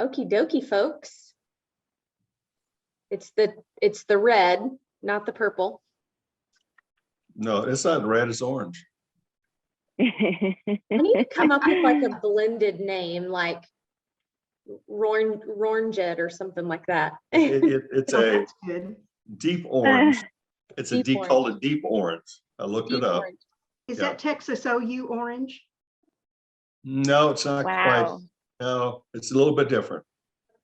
Okie dokie, folks. It's the red, not the purple. No, it's not red, it's orange. I need to come up with like a blended name, like Roranget or something like that. It's a Good. deep orange. It's called a deep orange. I looked it up. Orange. Is Yeah. that Texas OU orange? No, it's not quite. No, it's a little bit different.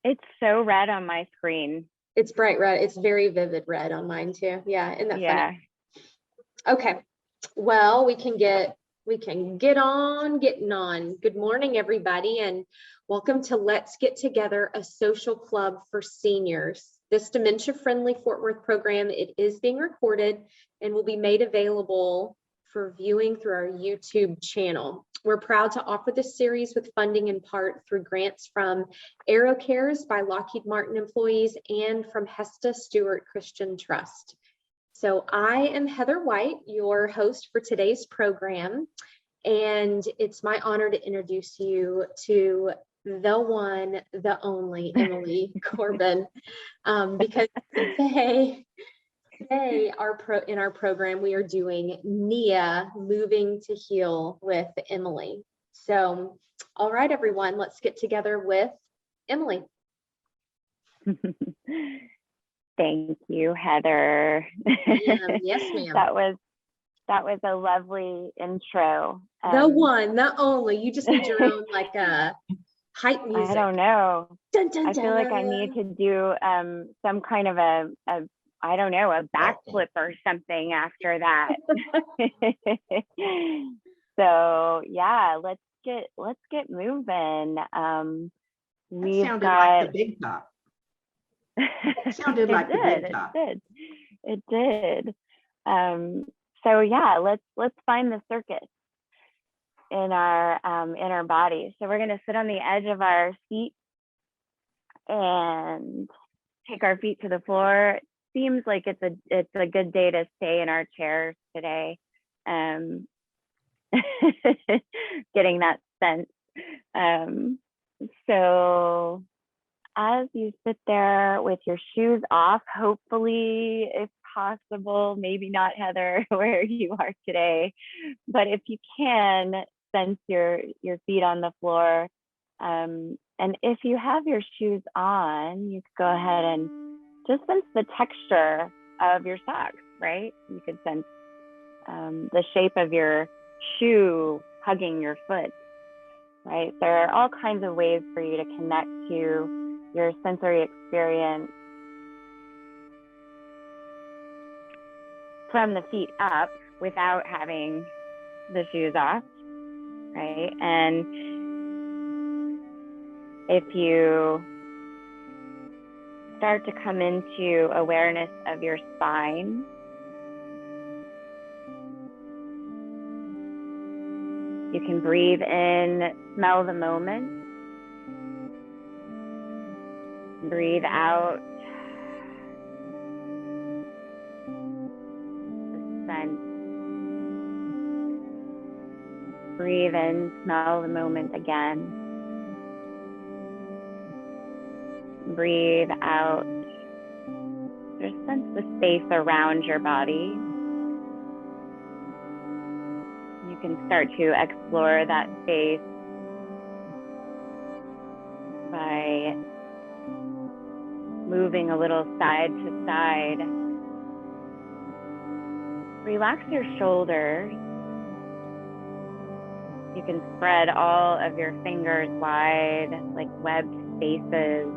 It's so red on my screen. It's bright red. It's very vivid red on mine too. Yeah, isn't that funny? Okay. Well, we can get on getting on. Good morning, everybody, and welcome to Let's Get Together, a social club for seniors. This dementia-friendly Fort Worth program, it is being recorded and will be made available for viewing through our YouTube channel. We're proud to offer this series with funding in part through grants from AeroCares by Lockheed Martin employees and from Hesta Stewart Christian Trust. So I am Heather White, your host for today's program, and it's my honor to introduce you to the one, the only Emily Corbin, because today in our program, we are doing Nia-Moving to Heal with Emily. So, all right, everyone, let's get together with Emily. Thank you, Heather. Yes, ma'am. That was a lovely intro. The one, the only. You just need your own like hype music. I don't know. Dun, dun, I feel like I need to do some kind of a backflip or something after that. So yeah, let's get moving. That sounded like the big top. It sounded like the big top. It did. So yeah, let's find the circus in our body. So we're gonna sit on the edge of our seat and take our feet to the floor. Seems like it's a good day to stay in our chairs today. Getting that sense. So as you sit there with your shoes off, hopefully, if possible, maybe not, Heather, where you are today, but if you can, sense your feet on the floor. And if you have your shoes on, you could go ahead and just sense the texture of your socks, right? You could sense the shape of your shoe hugging your foot, right? There are all kinds of ways for you to connect to your sensory experience from the feet up without having the shoes off, right? And if you start to come into awareness of your spine, you can breathe in, smell the moment. Breathe out the scent. Breathe in, smell the moment again. Breathe out. Just sense the space around your body. You can start to explore that space by moving a little side to side. Relax your shoulders. You can spread all of your fingers wide, like webbed spaces.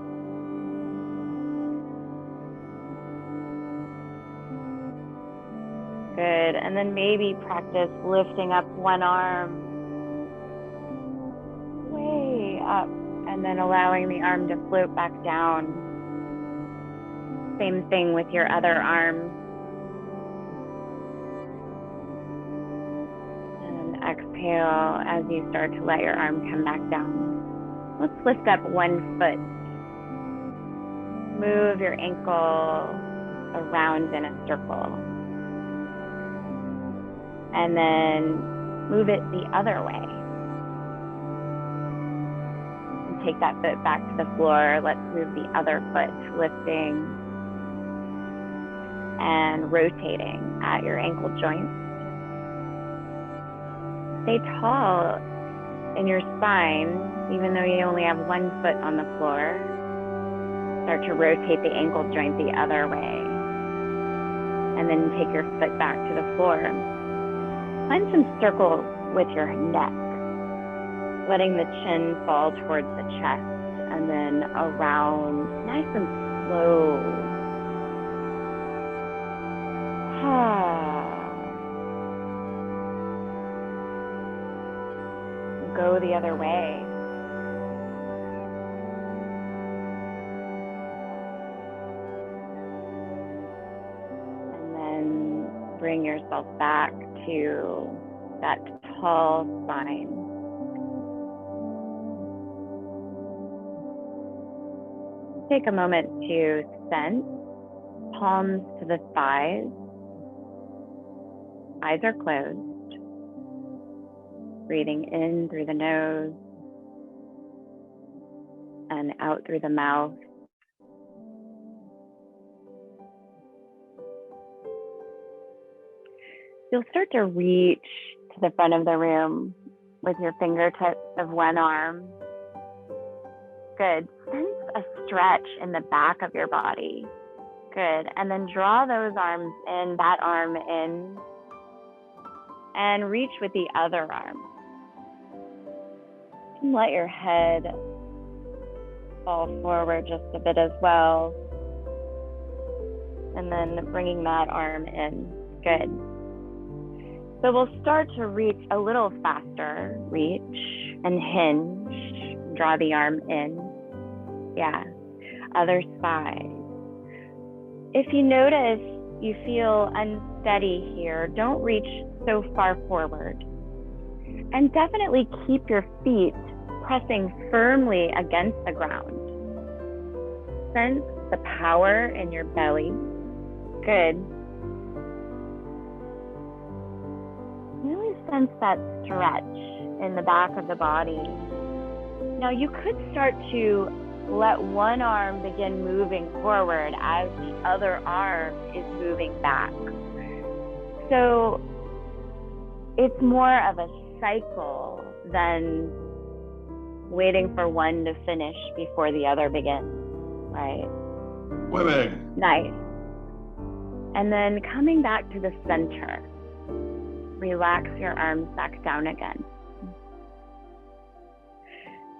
Good. And then maybe practice lifting up one arm way up and then allowing the arm to float back down. Same thing with your other arm. And exhale as you start to let your arm come back down. Let's lift up one foot. Move your ankle around in a circle. And then move it the other way. take that foot back to the floor, let's move the other foot, lifting and rotating at your ankle joint. Stay tall in your spine, even though you only have one foot on the floor. Start to rotate the ankle joint the other way. And then take your foot back to the floor. Find some circles with your neck, letting the chin fall towards the chest, and then around, nice and slow. Go the other way. And then bring yourself back to that tall spine. Take a moment to sense, palms to the thighs. Eyes are closed. Breathing in through the nose and out through the mouth. You'll start to reach to the front of the room with your fingertips of one arm. Good. Sense a stretch in the back of your body. Good. And then draw those arms in, that arm in, and reach with the other arm. And let your head fall forward just a bit as well. And then bringing that arm in. Good. So we'll start to reach a little faster. Reach and hinge. Draw the arm in. Yeah. Other side. If you notice you feel unsteady here, don't reach so far forward. And definitely keep your feet pressing firmly against the ground. Sense the power in your belly. Good. Really sense that stretch in the back of the body. Now you could start to let one arm begin moving forward as the other arm is moving back. So it's more of a cycle than waiting for one to finish before the other begins, right? Women. Nice. And then coming back to the center, relax your arms back down again.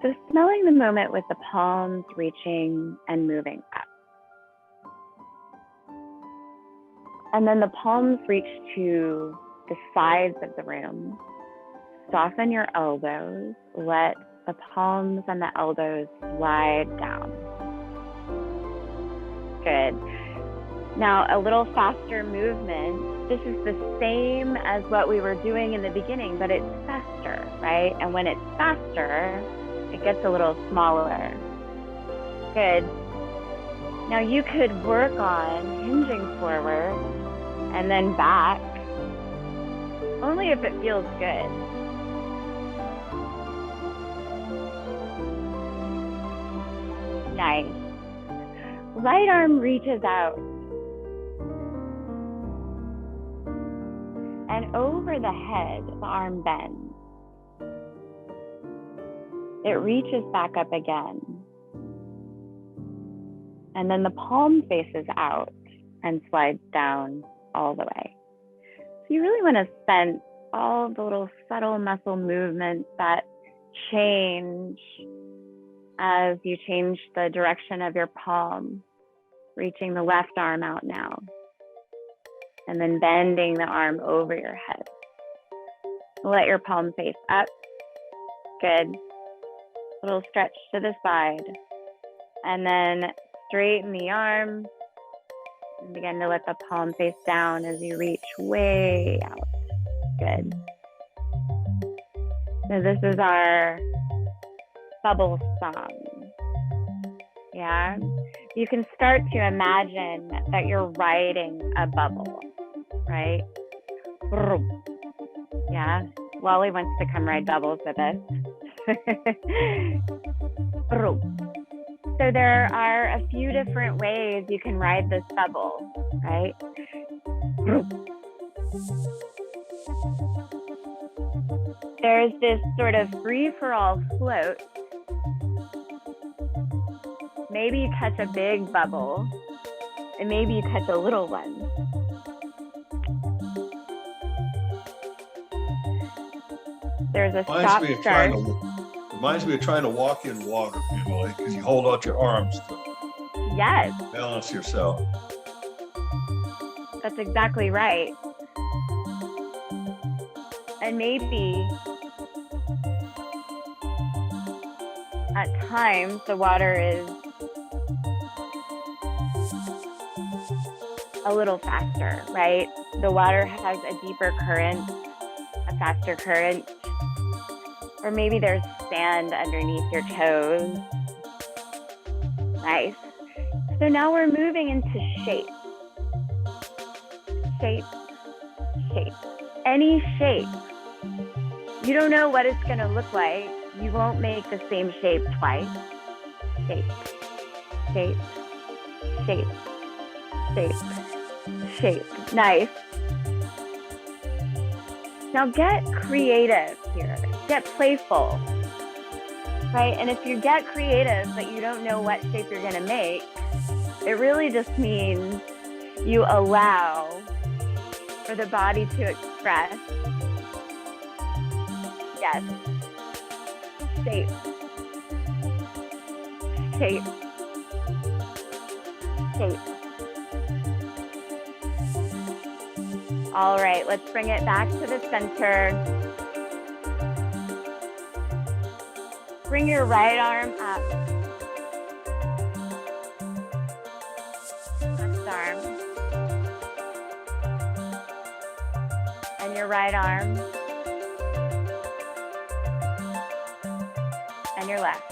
So smelling the moment with the palms reaching and moving up. And then the palms reach to the sides of the room. Soften your elbows. Let the palms and the elbows slide down. Good. Now a little faster movement. This is the same as what we were doing in the beginning, but it's faster, right? And when it's faster, it gets a little smaller. Good. Now you could work on hinging forward and then back, only if it feels good. Nice. Right arm reaches out. And over the head, the arm bends. It reaches back up again. And then the palm faces out and slides down all the way. So you really want to sense all the little subtle muscle movements that change as you change the direction of your palm, reaching the left arm out now, and then bending the arm over your head. Let your palm face up. Good. Little stretch to the side. And then straighten the arm and begin to let the palm face down as you reach way out. Good. So this is our bubble song. Yeah. You can start to imagine that you're riding a bubble, right? Yeah. Wally wants to come ride bubbles with us. So there are a few different ways you can ride this bubble, right? There's this sort of free-for-all float. Maybe you catch a big bubble, and maybe you catch a little one. There's a stop start. Reminds me of trying to walk in water, Emily, because you hold out your arms to balance yourself. That's exactly right. And maybe at times the water is a little faster, right? The water has a deeper current, a faster current, or maybe there's sand underneath your toes. Nice. So now we're moving into shape. Shape, shape. Any shape. You don't know what it's gonna look like. You won't make the same shape twice. Shape, shape, shape, shape, shape. Nice. Now get creative here. Get playful, right? And if you get creative, but you don't know what shape you're gonna make, it really just means you allow for the body to express. Yes. Shape. Shape. Shape. All right, let's bring it back to the center. Bring your right arm up. Left arm. And your right arm. And your left.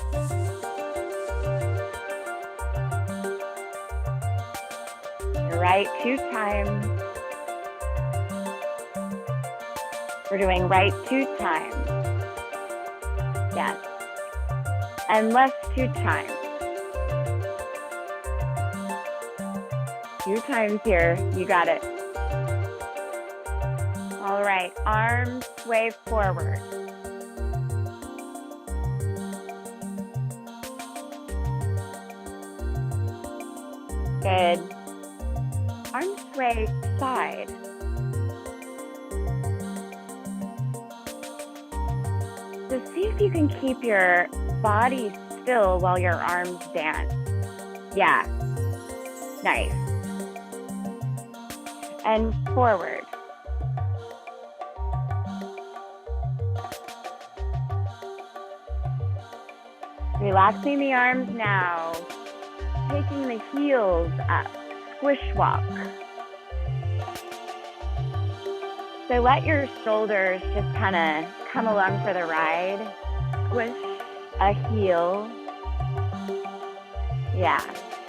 Your right 2 times. We're doing right 2 times. Yes. And left 2 times. 2 times here. You got it. All right. Arms sway forward. Good. Arms sway side. So see if you can keep your body still while your arms dance. Yeah. Nice. And forward. Relaxing the arms now. Taking the heels up. Squish walk. So let your shoulders just kind of come along for the ride. Squish a heel. Yeah.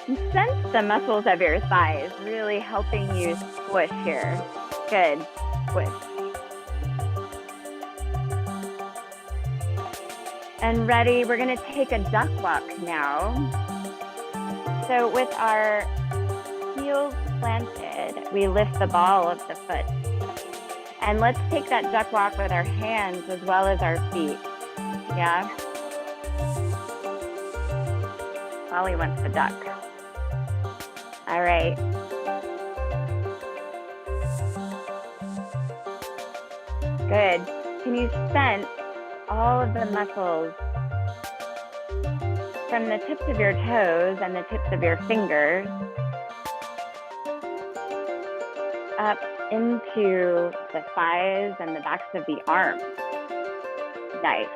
And sense the muscles of your thighs really helping you squish here. Good. Squish. And ready, we're gonna take a duck walk now. So with our heels planted, we lift the ball of the foot. And let's take that duck walk with our hands as well as our feet. Yeah? Ollie wants the duck. All right. Good. Can you sense all of the muscles from the tips of your toes and the tips of your fingers up into the thighs and the backs of the arms. Nice.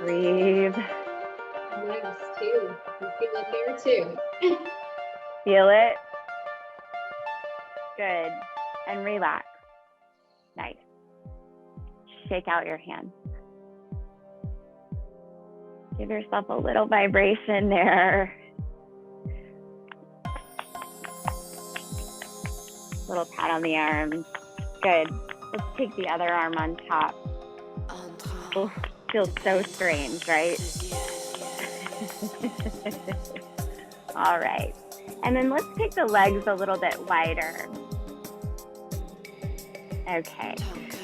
Breathe. Nice too. You feel it there too. Feel it. Good. And relax. Nice. Shake out your hands. Give yourself a little vibration there. Little pat on the arms. Good. Let's take the other arm on top. Oh, feels so strange, right? All right. And then let's take the legs a little bit wider. Okay.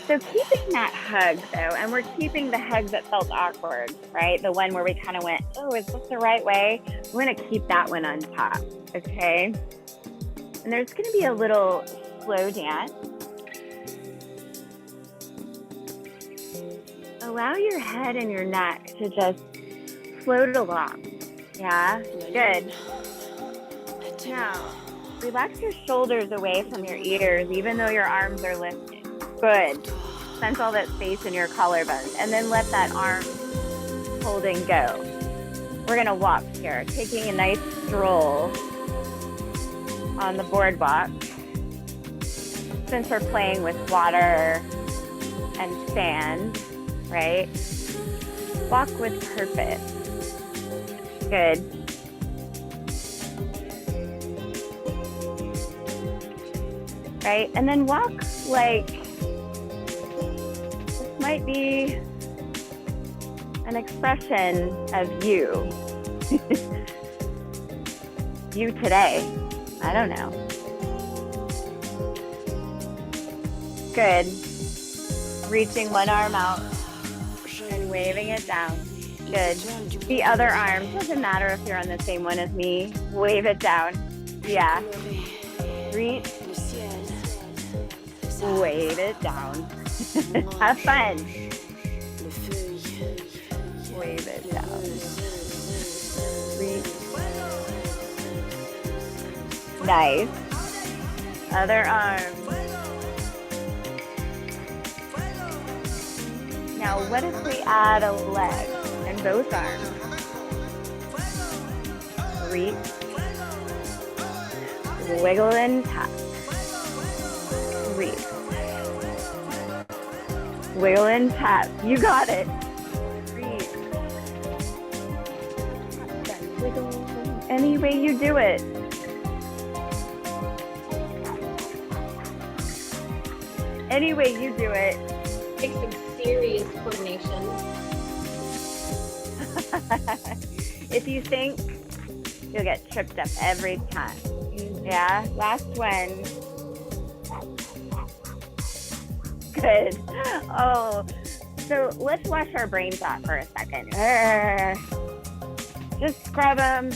So keeping that hug though, and we're keeping the hug that felt awkward, right? The one where we kind of went, oh, is this the right way? We're gonna keep that one on top, okay? And there's gonna be a little slow dance. Allow your head and your neck to just float along. Yeah, good. Now, relax your shoulders away from your ears, even though your arms are lifted. Good. Sense all that space in your collarbones, and then let that arm holding go. We're gonna walk here, taking a nice stroll on the boardwalk. Since we're playing with water and sand, right? Walk with purpose. Good. Right? And then walk like this might be an expression of you. You today. I don't know. Good. Reaching one arm out and waving it down. Good. The other arm, doesn't matter if you're on the same one as me, wave it down. Yeah. Reach. Wave it down. Have fun. Wave it down. Reach. Nice. Other arm. Now, what if we add a leg and both arms? Reach. Wiggle and tap. Reach. Wiggle and tap. You got it. Reach. Wiggle. Any way you do it. Any way you do it. Take some serious coordination. If you think, you'll get tripped up every time. Yeah, last one. Good. Oh, so let's wash our brains off for a second. Just scrub them.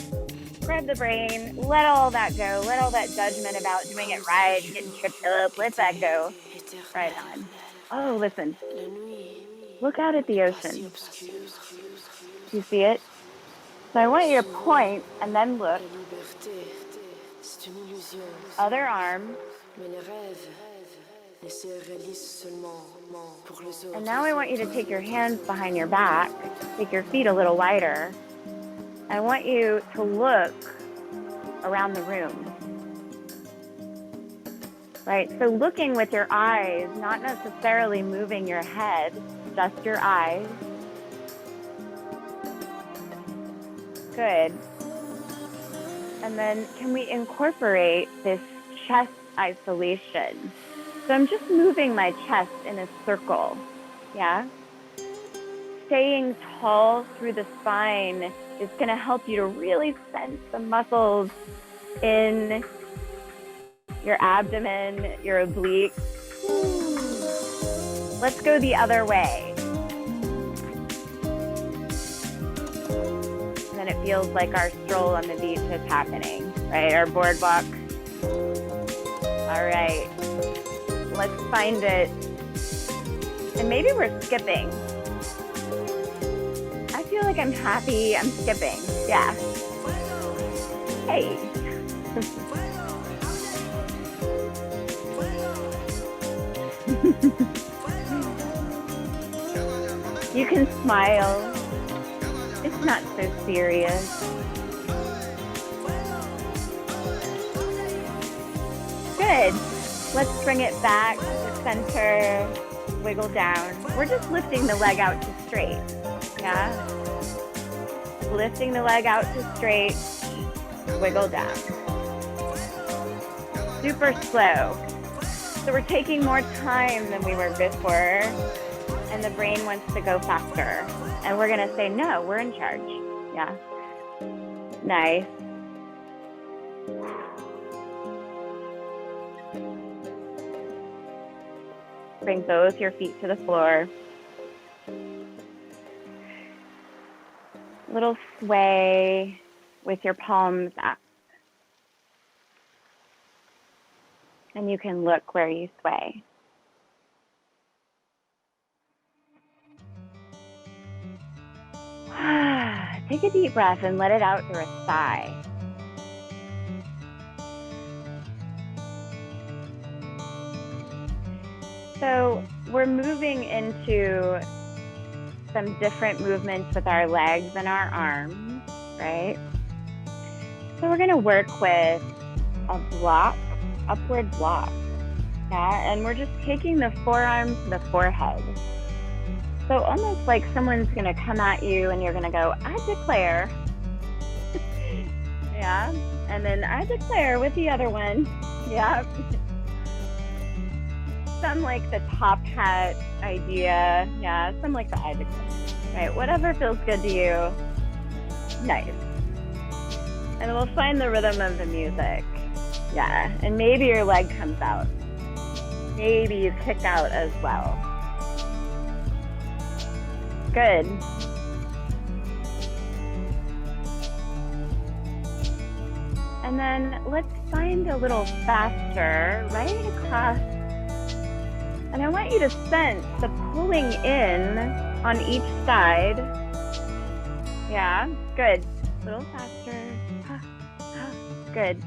Scrub the brain. Let all that go. Let all that judgment about doing it right, getting tripped up. Let that go. Right on. Oh, listen. Look out at the ocean. Do you see it? So I want you to point and then look. Other arm. And now I want you to take your hands behind your back, take your feet a little wider. I want you to look around the room. Right, so looking with your eyes, not necessarily moving your head, just your eyes. Good. And then can we incorporate this chest isolation? So I'm just moving my chest in a circle, yeah? Staying tall through the spine is gonna help you to really sense the muscles in your abdomen, your obliques. Let's go the other way. And then it feels like our stroll on the beach is happening, right? Our boardwalk. All right. Let's find it. And maybe we're skipping. I feel like I'm happy. I'm skipping. Yeah. Hey. You can smile. It's not so serious. Good. Let's bring it back to the center. Wiggle down. We're just lifting the leg out to straight. Yeah? Lifting the leg out to straight. Wiggle down. Super slow. So we're taking more time than we were before, and the brain wants to go faster. And we're gonna say, no, we're in charge. Yeah. Nice. Bring both your feet to the floor. Little sway with your palms up. And you can look where you sway. Take a deep breath and let it out through a sigh. So we're moving into some different movements with our legs and our arms, right? So we're gonna work with a block, upward block, yeah? And we're just taking the forearms to the forehead. So almost like someone's gonna come at you and you're gonna go, I declare, yeah? And then I declare with the other one, yeah? Some like the top hat idea, yeah, some like the I declare, right? Whatever feels good to you, nice. And we'll find the rhythm of the music, yeah. And maybe your leg comes out. Maybe you kick out as well. Good. And then let's find a little faster right across. And I want you to sense the pulling in on each side. Yeah, good. A little faster. Good.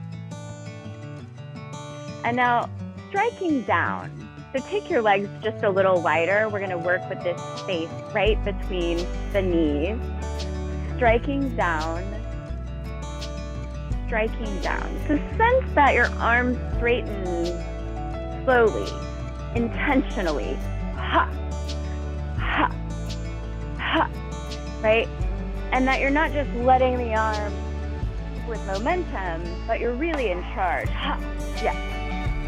And now striking down. So take your legs just a little wider. We're gonna work with this space right between the knees. Striking down. Striking down. So sense that your arms straighten slowly, intentionally. Ha, ha, ha, right? And that you're not just letting the arm with momentum, but you're really in charge. Ha, yes,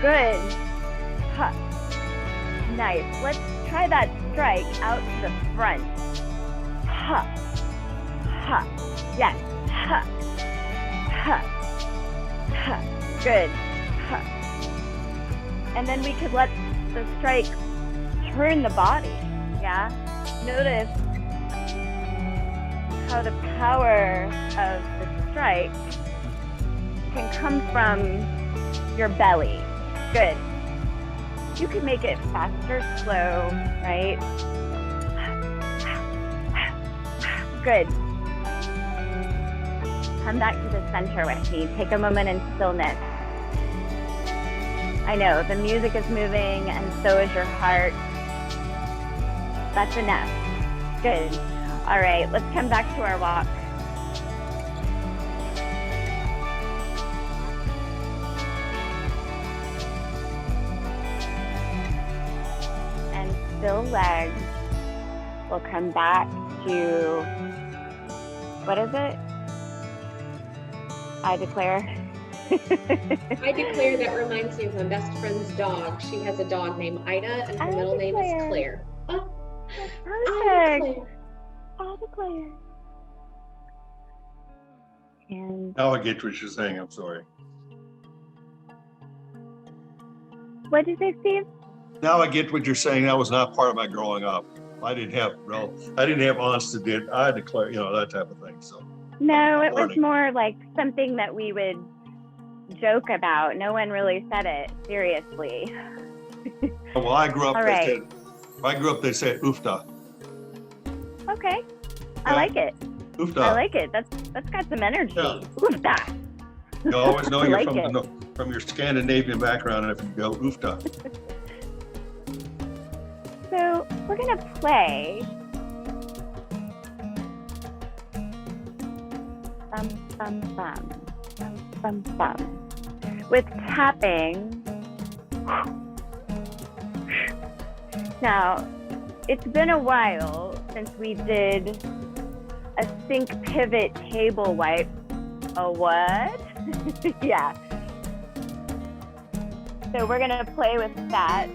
good. Ha, nice. Let's try that strike out to the front. Ha, ha, yes, ha, ha, ha, good. Ha. And then we could let the strike turn the body, yeah? Notice how the power of the strike can come from your belly. Good. You can make it faster, slow, right? Good. Come back to the center with me. Take a moment in stillness. I know, the music is moving and so is your heart. That's enough. Good. All right, let's come back to our walk. And still legs. We'll come back to, what is it? I declare. I declare, that reminds me of my best friend's dog. She has a dog named Ida, and her middle name is Claire. Oh, perfect. I declare. And now I get what you're saying. I'm sorry. What did you say, Steve? Now I get what you're saying. That was not part of my growing up. I didn't have aunts that did. I declare, that type of thing. So no, it was more like something that we would joke about. No one really said it seriously. Well, I grew up. Right. They said "oofta." Okay, yeah. I like it. Oofta. I like it. That's got some energy. Yeah. Oofta. You always know you're like from your Scandinavian background, and if you go oofta. So we're gonna play. Bum bum bum. Bum, bum. With tapping. Now, it's been a while since we did a sync pivot table wipe. A what? Yeah. So we're gonna play with that.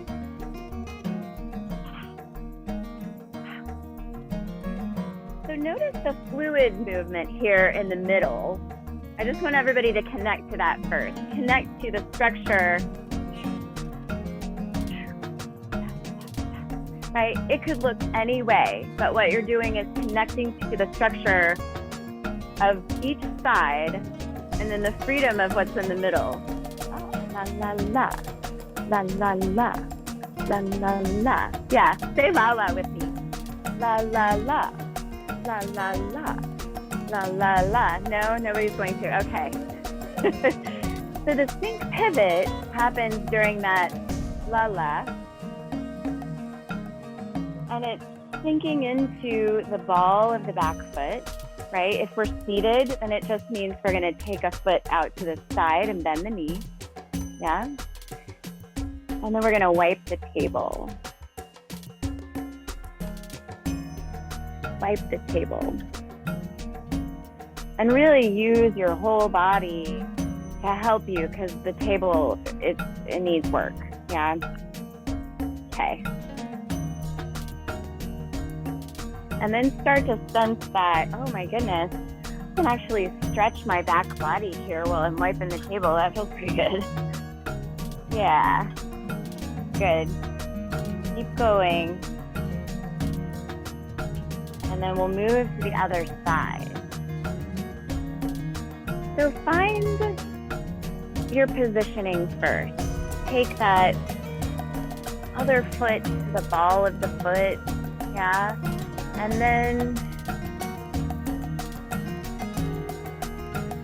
So notice the fluid movement here in the middle. I just want everybody to connect to that first. Connect to the structure. Right? It could look any way, but what you're doing is connecting to the structure of each side and then the freedom of what's in the middle. Oh, la la la, la la la, la la la. Yeah, say la la with me. La la la, la la la, la la la. No, nobody's going to. Okay. So the sync pivot happens during that la la. And it's sinking into the ball of the back foot, right? If we're seated, then it just means we're gonna take a foot out to the side and bend the knee, yeah? And then we're gonna wipe the table. Wipe the table. And really use your whole body to help you because the table, it needs work, yeah? Okay. And then start to sense that, oh my goodness, I can actually stretch my back body here while I'm wiping the table. That feels pretty good. Yeah, good. Keep going. And then we'll move to the other side. So find your positioning first. Take that other foot to the ball of the foot, yeah? And then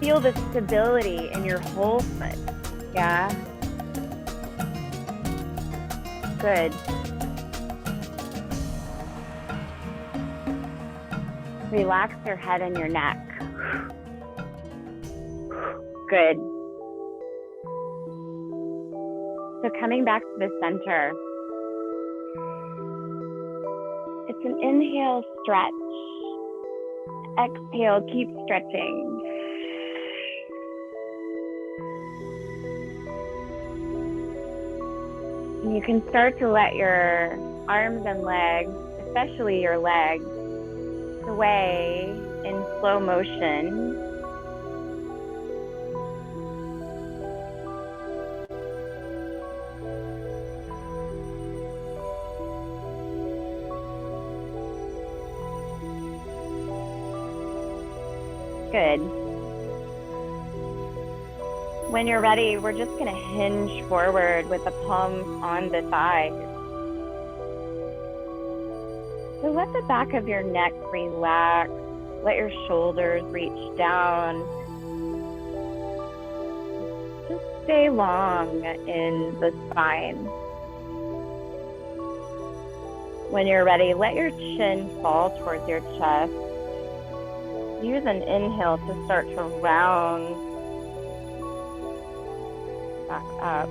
feel the stability in your whole foot, yeah? Good. Relax your head and your neck. Good. So coming back to the center, it's an inhale, stretch. Exhale, keep stretching. And you can start to let your arms and legs, especially your legs, sway in slow motion. Good. When you're ready, we're just going to hinge forward with the palms on the thighs. So let the back of your neck relax. Let your shoulders reach down. Just stay long in the spine. When you're ready, let your chin fall towards your chest. Use an inhale to start to round back up.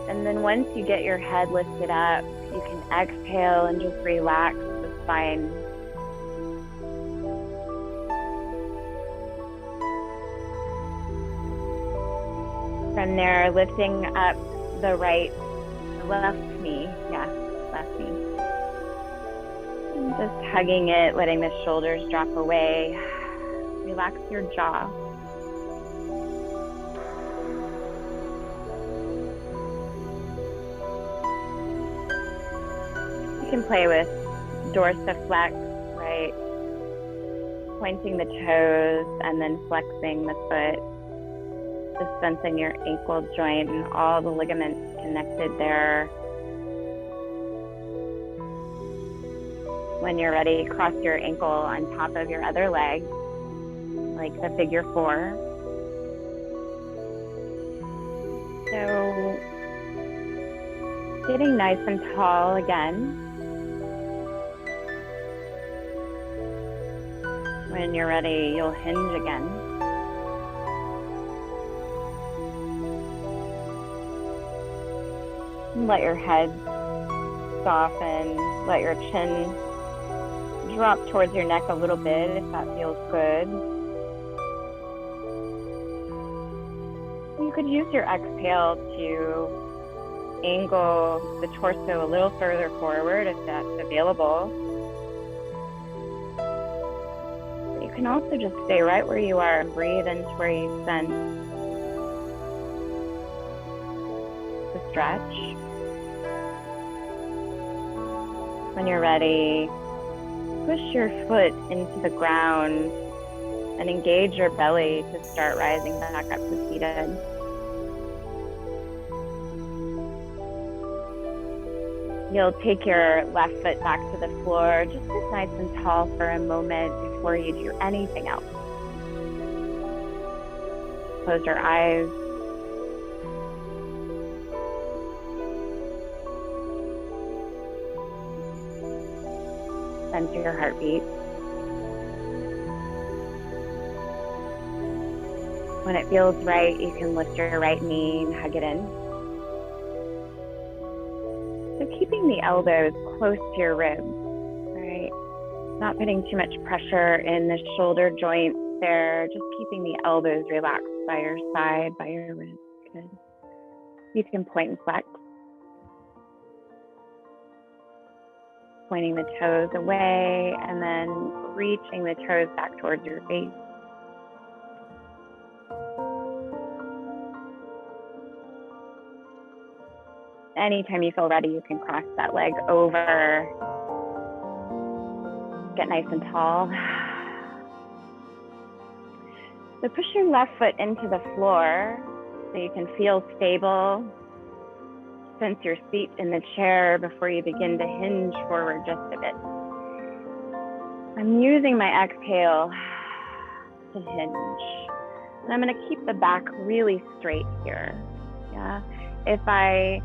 And then once you get your head lifted up, you can exhale and just relax the spine. From there, lifting up the left knee, left knee. Just hugging it, letting the shoulders drop away. Relax your jaw. You can play with dorsiflex, right? Pointing the toes and then flexing the foot. Just sensing your ankle joint and all the ligaments connected there. When you're ready, cross your ankle on top of your other leg, like the figure 4. So, getting nice and tall again. When you're ready, you'll hinge again. And let your head soften, let your chin drop towards your neck a little bit if that feels good. You could use your exhale to angle the torso a little further forward if that's available. But you can also just stay right where you are and breathe into where you sense the stretch. When you're ready, push your foot into the ground and engage your belly to start rising back up to seated. You'll take your left foot back to the floor, just sit nice and tall for a moment before you do anything else. Close your eyes. Sense your heartbeat. When it feels right, you can lift your right knee and hug it in. So keeping the elbows close to your ribs, right? Not putting too much pressure in the shoulder joints there, just keeping the elbows relaxed by your side, by your ribs. Good. You can point and flex. Pointing the toes away and then reaching the toes back towards your face. Anytime you feel ready, you can cross that leg over. Get nice and tall. So push your left foot into the floor so you can feel stable. Sense your seat in the chair before you begin to hinge forward just a bit. I'm using my exhale to hinge. And I'm going to keep the back really straight here. Yeah. If I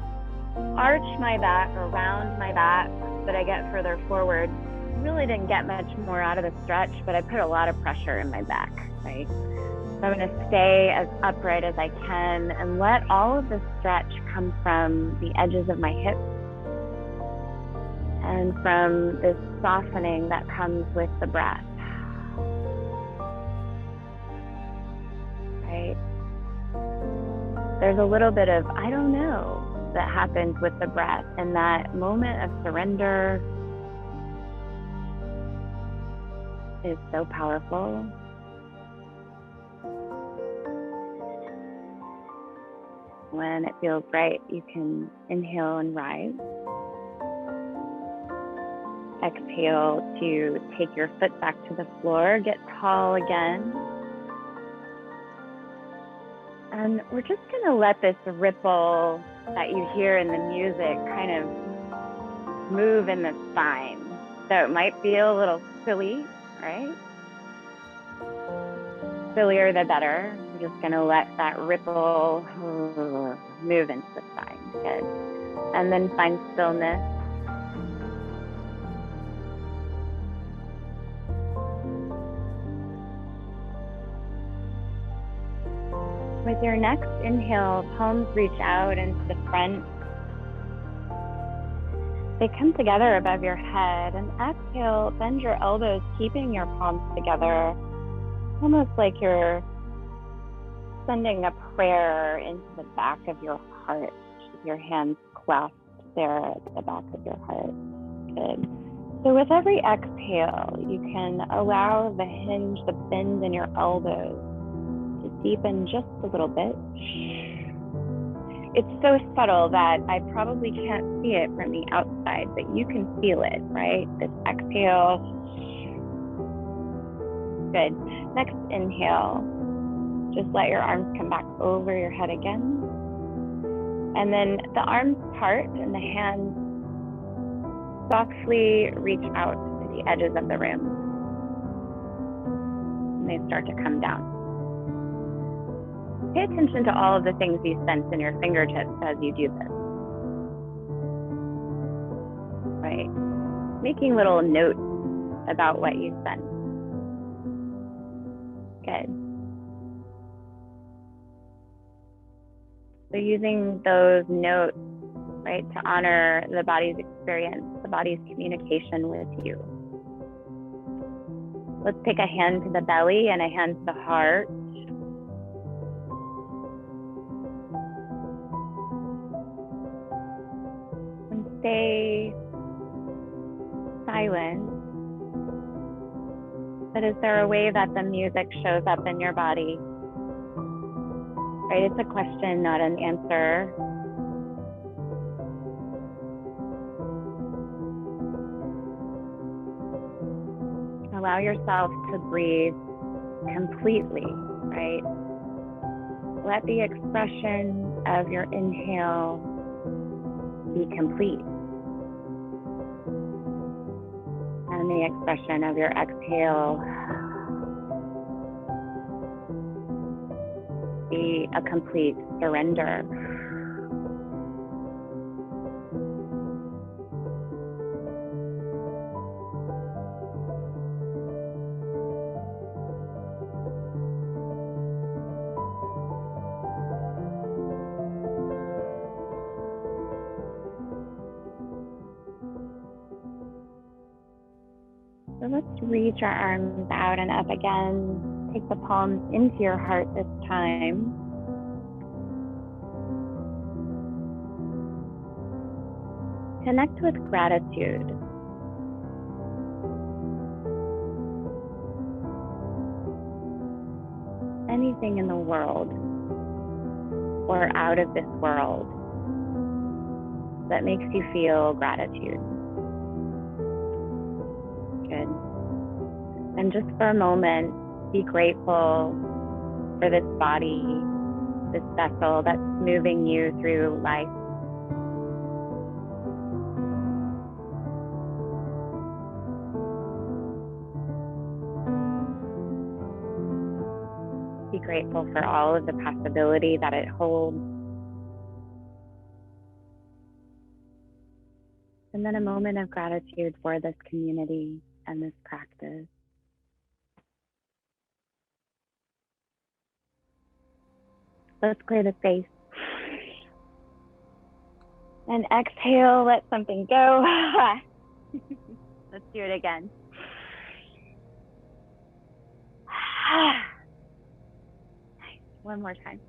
arch my back or round my back, but I get further forward, really didn't get much more out of the stretch, but I put a lot of pressure in my back, right? So I'm going to stay as upright as I can and let all of the stretch come from the edges of my hips and from this softening that comes with the breath, right? There's a little bit of, I don't know, that happens with the breath, and that moment of surrender is so powerful. When it feels right, you can inhale and rise. Exhale to take your foot back to the floor, get tall again. And we're just gonna let this ripple that you hear in the music kind of move in the spine. So it might feel a little silly, right? Sillier the better. We're just gonna let that ripple move into the spine. Good. And then find stillness. With your next inhale, palms reach out into the front. They come together above your head. And exhale, bend your elbows, keeping your palms together, almost like you're sending a prayer into the back of your heart. Your hands clasped there at the back of your heart. Good. So with every exhale, you can allow the hinge, the bend in your elbows to deepen just a little bit. It's so subtle that I probably can't see it from the outside, but you can feel it, right? This exhale. Good. Next inhale. Just let your arms come back over your head again. And then the arms part and the hands softly reach out to the edges of the room. And they start to come down. Pay attention to all of the things you sense in your fingertips as you do this. Right? Making little notes about what you sense. Good. So using those notes, right, to honor the body's experience, the body's communication with you. Let's take a hand to the belly and a hand to the heart. stay silent, but is there a way that the music shows up in your body? Right? It's a question, not an answer. Allow yourself to breathe completely, right? Let the expression of your inhale be complete. And the expression of your exhale be a complete surrender. So let's reach our arms out and up again. Take the palms into your heart this time. Connect with gratitude. Anything in the world or out of this world that makes you feel gratitude. Good. And just for a moment, be grateful for this body, this vessel that's moving you through life. Be grateful for all of the possibility that it holds. And then a moment of gratitude for this community and this practice. Let's clear the space. And exhale, let something go. Let's do it again. One more time.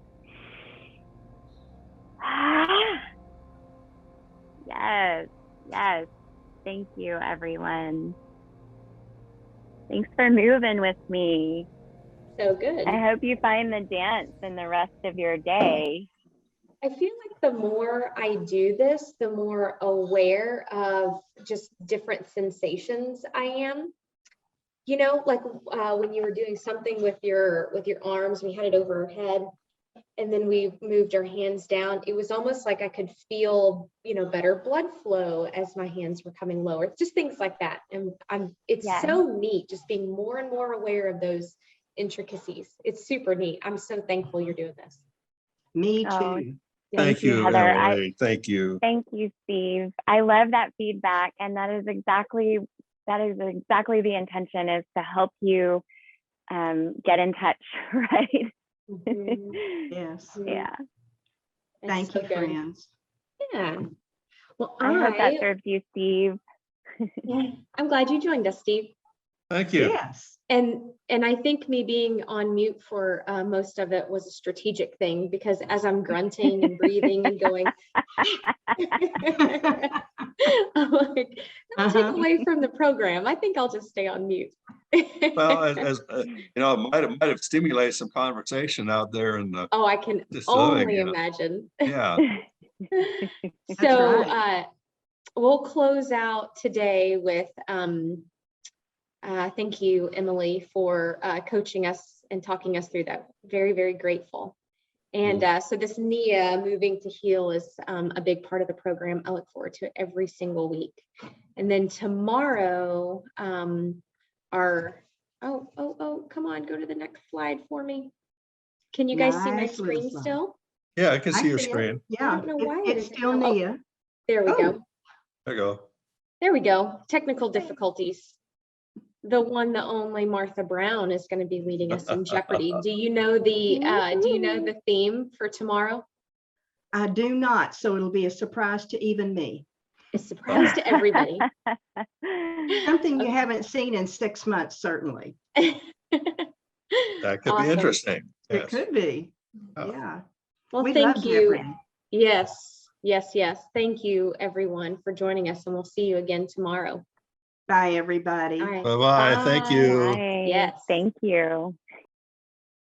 Yes, yes. Thank you, everyone. Thanks for moving with me. So good. I hope you find the dance in the rest of your day. I feel like the more I do this, the more aware of just different sensations I am. You know, like when you were doing something with your arms, we had it overhead, and then we moved our hands down. It was almost like I could feel, you know, better blood flow as my hands were coming lower. Just things like that. And it's so neat just being more and more aware of those intricacies. It's super neat. I'm so thankful you're doing this. Me too. Thank you, Heather. Emily. Thank you. Thank you, Steve. I love that feedback, and that is exactly the intention, is to help you get in touch, right? Mm-hmm. Yes. Yeah. Thank you, friends. Yeah. Well, I hope that serves you, Steve. I'm glad you joined us, Steve. Thank you. Yes. And I think me being on mute for most of it was a strategic thing, because as I'm grunting and breathing and going, I'm like, don't take away from the program. I think I'll just stay on mute. Well, as you know, it might have stimulated some conversation out there in the. Oh, I can only imagine. Yeah. So right. We'll close out today with thank you, Emily, for coaching us and talking us through that. Very, very grateful. And so this Nia-Moving to Heal is a big part of the program. I look forward to it every single week. And then tomorrow, come on, go to the next slide for me. Can you guys see my screen still? Yeah, I can see your screen. Yeah, I don't know why it's still Nia. There we go. There you go. There we go. Technical difficulties. The one, the only Martha Brown is going to be leading us in Jeopardy. Do you know the theme for tomorrow? I do not, so it'll be a surprise to even me. A surprise to everybody. Something you haven't seen in 6 months, certainly. That could be interesting. It could be. Oh. Yeah. Well, We thank love you. Jeopardy. Yes. Yes, yes. Thank you, everyone, for joining us, and we'll see you again tomorrow. Bye, everybody. All right. Bye-bye. Thank you. Bye. Yes. Thank you.